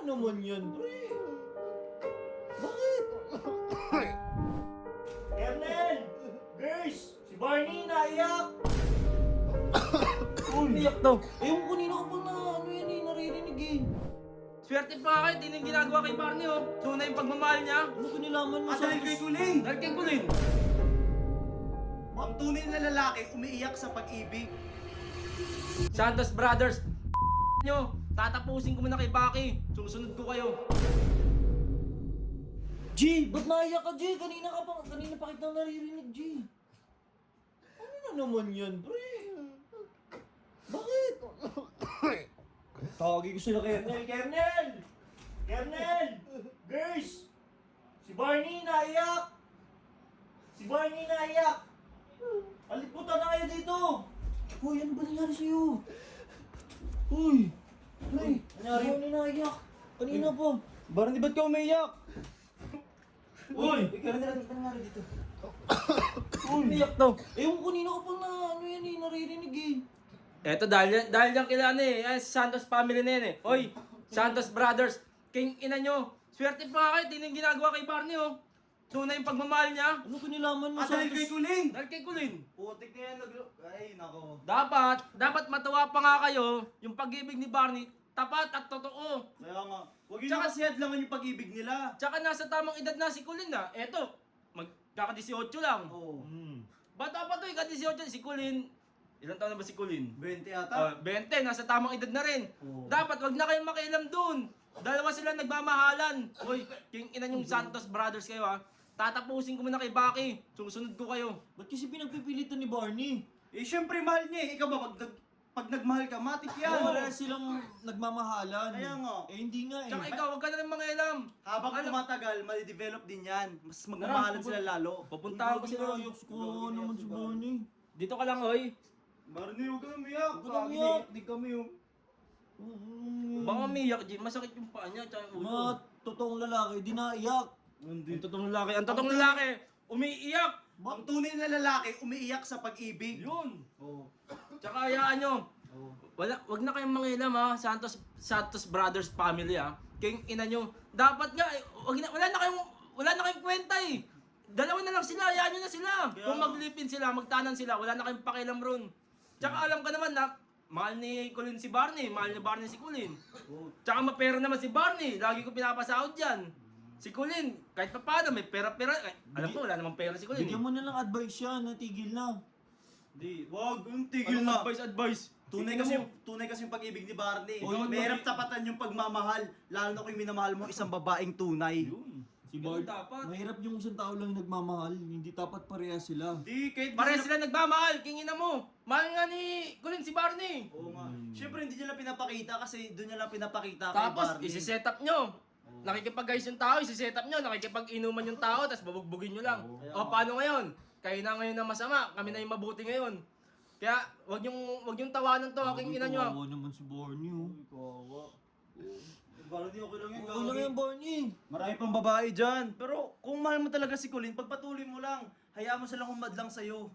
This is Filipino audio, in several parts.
naman yan, pre? Bakit? Kernel! Girls! Si Barney naiyak! Umiyak daw. Eh, yung kanina ko pa na ano yan eh, naririnig eh. Swerte pa kayo, di na yung ginagawa kay Barney oh. Tunay yung pagmamahal niya. Ano ko nilaman mo Dahil kay Kuling! Dahil kay Kulin. Ang tunay na lalaki umiiyak sa pag-ibig. Santos Brothers, nyo, tatapusin ko muna kay Baki. Susunod ko kayo. G! Ba't naiyak ka, G? Kanina pa kitang naririnig, G. Ano na naman yan, pre? Bakit? Tawagin ko sila, Kernel. Kernel! Kernel! Girls! Si Barney naiyak! Si Barney naiyak! Aliputan na kayo dito! Uy, ano ba nangyari sa'yo? Uy! Uy! Nangyari? Si Barney naiyak! Kanina pa! Barney, ba't ka umiiyak? Uy! Kernel, ano ba nangyari dito? Umiyak daw. Eh, yung kanina ko pa na ano yan eh, naririnig eh. Eto, dahil yan kila ano eh. Yan, Santos family na yan eh. Hoy, Santos Brothers, king ina nyo. Swerte pa kayo, di na yung ginagawa kay Barney oh. Tunay yung pagmamahal niya. Ano ko nilaman mo Dahil kay Kuling! Dahil kay Kulin. Putik na yan, ay, nako. Dapat matuwa pa nga kayo, yung pag-ibig ni Barney, tapat at totoo. Kaya nga, huwag yun Tsaka- kasi hadlangan yung pag-ibig nila. Tsaka nasa tamang edad na si Kulin na. Eto, magkaka-18 lang. Oo. Bata pa to, ika-18 si Kulin. Ilang taon na ba si Kulin? 20 ata. 20, nasa tamang edad na rin. Oo. Dapat wag na kayong makialam dun. Dalawa sila nagmamahalan. Hoy, king ina yung Santos Brothers kayo ha. Tatapusin ko muna kay Baki. Susunod ko kayo. Ba't kasi pinagpipilitan ni Barney? Eh, syempre mahal niya eh. Ikaw ba, pag nagmahal ka, matik yan. Wala silang nagmamahalan. Kaya nga. Eh, hindi nga eh. Tsaka ikaw, wag ka na rin mangialam. Habang Alam- tumatagal, madidevelop din yan. Mas magmamahalan sila lalo. Pupuntahan ko sila. Ayok ko naman si Barney. Dito ka lang, hoy. Barney, huwag ka na umiyak. Huwag ka na umiyak. Di kami yung... Baka umiyak, Jim. Masakit yung paa niya, tsaka yung Mga ulo. totoong lalaki, di naiyak. Ang totoong lalaki, umiiyak. Ang tunay na lalaki umiiyak sa pag-ibig. Yun. Oo. Tsaka hayaan nyo. Oo. Wag na kayong mangilam ha, Santos Brothers family ha. King ina nyo. Dapat nga, wala na kayong kwenta eh. Dalawa na lang sila, hayaan nyo na sila. Kung maglipin sila, magtanan sila, wala na kayong pakialam ron. Tsaka alam ka naman na, mahal ni Kulin si Barney, mahal ni Barney si Kulin. Tsaka mapera naman si Barney, lagi ko pinapasahod yan. Si Kulin, kahit pa paano, may pera-pera. Alam mo, wala namang pera si Kulin. Bigyan mo na lang advice siya, natigil na. Di, wag, yung tigil na. Advice. Tunay kasi yung pag-ibig ni Barney. Oo, yun, Mahirap tapatan yung pagmamahal. Lalo na kung yung minamahal mo isang babaeng tunay. Si Ganun Barney, dapat. mahirap yung isang tao lang nagmamahal, hindi dapat parehas sila. Di, kahit Pare sila nagmamahal, kingina mo. Mahal nga ni Kulin si Barney. Oo nga. Siyempre hindi niya lang pinapakita kasi doon niya lang pinapakita kay Tapos, Barney. isi-set up nyo. Nakikipag-guys yung tao, isi-set up nyo. Nakikipag-inuman yung tao, tapos babugbugin nyo lang. O, paano ngayon? Kayo na ngayon na masama, kami na yung mabuti ngayon. Kaya, wag yung tawanan to, aking ina nyo. Kawawa naman si Barney oh. Kawawa. Barney, okay lang yun. Oo lang yan, Barney. Marami pang babae dyan. Pero kung mahal mo talaga si Colin, pagpatuloy mo lang. Hayaan mo silang humadlang sa'yo.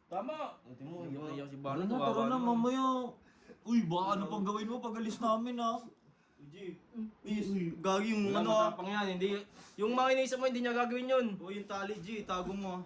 Tama. Ito mo, iyak si Tara Barney. na, tara na, mamaya. Uy, baka ano pang gawin mo pag alis namin ha. Gagi yung Wala ano. matapang yan, hindi. Yung mga iniisip mo, hindi niya gagawin yun. O yung tali, G, tago mo.